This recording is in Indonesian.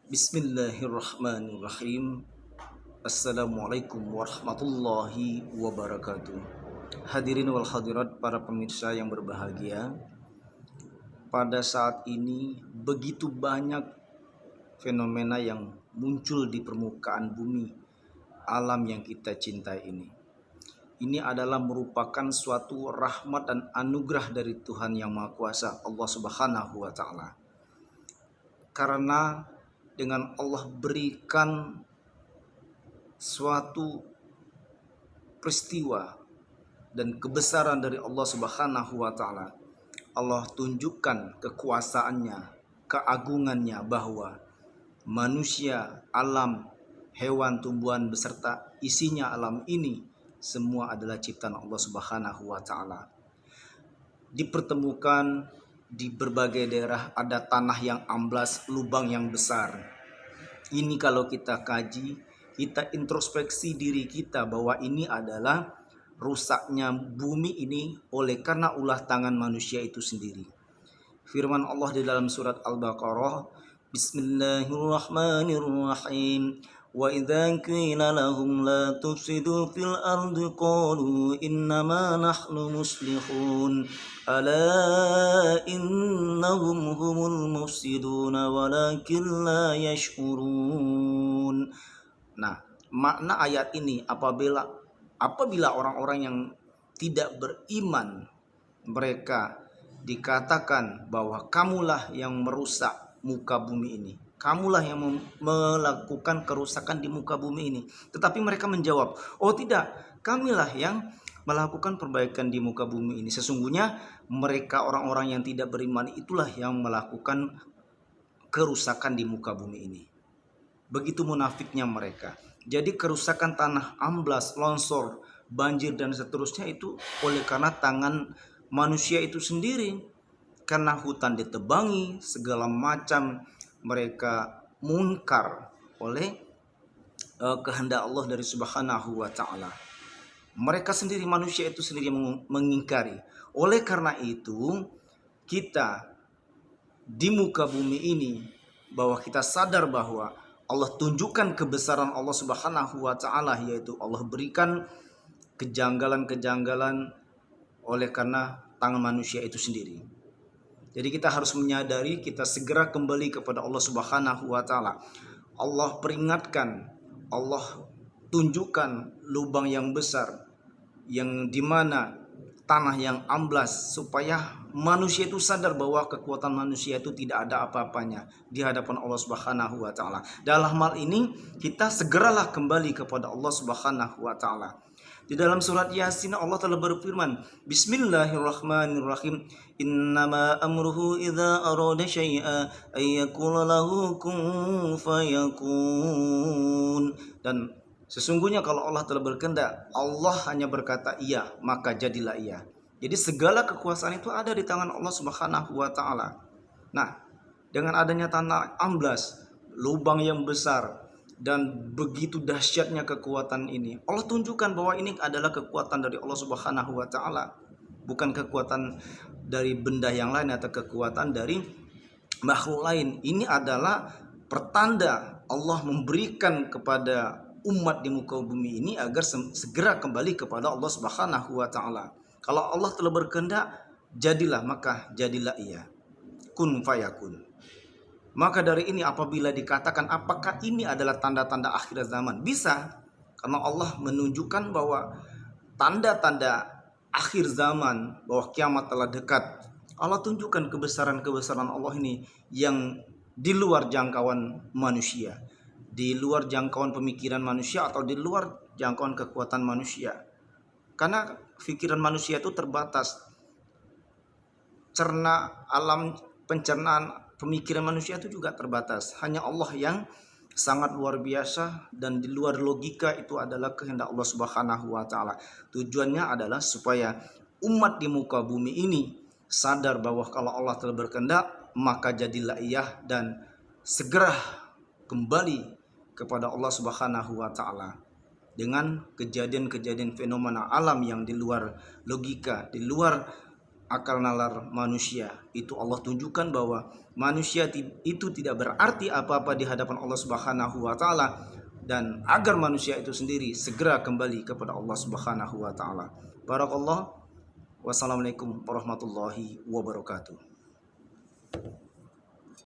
Bismillahirrahmanirrahim. Assalamualaikum warahmatullahi wabarakatuh. Hadirin wal hadirat, para pemirsa yang berbahagia. Pada saat ini begitu banyak fenomena yang muncul di permukaan bumi, alam yang kita cintai ini. Ini adalah merupakan suatu rahmat dan anugerah dari Tuhan Yang Maha Kuasa, Allah Subhanahu wa taala. Karena dengan Allah berikan suatu peristiwa dan kebesaran dari Allah Subhanahu wa taala, Allah tunjukkan kekuasaannya, keagungannya, bahwa manusia, alam, hewan, tumbuhan beserta isinya alam ini semua adalah ciptaan Allah Subhanahu wa taala. Dipertemukan di berbagai daerah ada tanah yang amblas, lubang yang besar. Ini kalau kita kaji, kita introspeksi diri kita bahwa ini adalah rusaknya bumi ini oleh karena ulah tangan manusia itu sendiri. Firman Allah di dalam surat Al-Baqarah, Bismillahirrahmanirrahim. Wa idza qila lahum la tufsidu fil ardi qalu innama nahnu muslihun ala innahum humul mufsiduna walakin la yash'urun. Nah, makna ayat ini apabila orang-orang yang tidak beriman, mereka dikatakan bahwa kamulah yang merusak muka bumi ini, kamulah yang melakukan kerusakan di muka bumi ini. Tetapi mereka menjawab, oh tidak, kamilah yang melakukan perbaikan di muka bumi ini. Sesungguhnya mereka orang-orang yang tidak beriman itulah yang melakukan kerusakan di muka bumi ini. Begitu munafiknya mereka. Jadi kerusakan tanah amblas, longsor, banjir dan seterusnya itu oleh karena tangan manusia itu sendiri. Karena hutan ditebangi, segala macam mereka munkar oleh kehendak Allah dari Subhanahu wa taala. Mereka sendiri, manusia itu sendiri mengingkari. Oleh karena itu, kita di muka bumi ini, bahwa kita sadar bahwa Allah tunjukkan kebesaran Allah Subhanahu wa taala, yaitu Allah berikan kejanggalan-kejanggalan oleh karena tangan manusia itu sendiri. Jadi kita harus menyadari, kita segera kembali kepada Allah Subhanahu wa taala. Allah peringatkan, Allah tunjukkan lubang yang besar, yang dimana tanah yang amblas, supaya manusia itu sadar bahwa kekuatan manusia itu tidak ada apa-apanya di hadapan Allah Subhanahu wa taala. Dalam hal ini kita segeralah kembali kepada Allah Subhanahu wa taala. Di dalam surat Yasin Allah telah berfirman, Bismillahirrahmanirrahim. Innama amruhu idza arada syai'a ay yaqula lahu kun fayakun. Dan sesungguhnya kalau Allah telah berkehendak, Allah hanya berkata iya, maka jadilah iya. Jadi segala kekuasaan itu ada di tangan Allah Subhanahu wa taala. Nah, dengan adanya tanah amblas, lubang yang besar, dan begitu dahsyatnya kekuatan ini, Allah tunjukkan bahwa ini adalah kekuatan dari Allah Subhanahu wa taala, bukan kekuatan dari benda yang lain atau kekuatan dari makhluk lain. Ini adalah pertanda Allah memberikan kepada umat di muka bumi ini agar segera kembali kepada Allah Subhanahu wa taala. Kalau Allah telah berkehendak, jadilah, maka jadilah ia. Kun fayakun. Maka dari ini apabila dikatakan apakah ini adalah tanda-tanda akhir zaman? Bisa, karena Allah menunjukkan bahwa tanda-tanda akhir zaman, bahwa kiamat telah dekat. Allah tunjukkan kebesaran-kebesaran Allah ini yang di luar jangkauan manusia, di luar jangkauan pemikiran manusia, atau di luar jangkauan kekuatan manusia. Karena pikiran manusia itu terbatas. Cerna alam pencernaan pemikiran manusia itu juga terbatas. Hanya Allah yang sangat luar biasa, dan di luar logika itu adalah kehendak Allah Subhanahu wa taala. Tujuannya adalah supaya umat di muka bumi ini sadar bahwa kalau Allah telah berkehendak, maka jadilah ia, dan segera kembali kepada Allah Subhanahu wa taala. Dengan kejadian-kejadian fenomena alam yang di luar logika, di luar akal nalar manusia. Itu Allah tunjukkan bahwa manusia itu tidak berarti apa-apa di hadapan Allah Subhanahu wa taala, dan agar manusia itu sendiri segera kembali kepada Allah Subhanahu wa taala. Barakallah. Wassalamualaikum warahmatullahi wabarakatuh.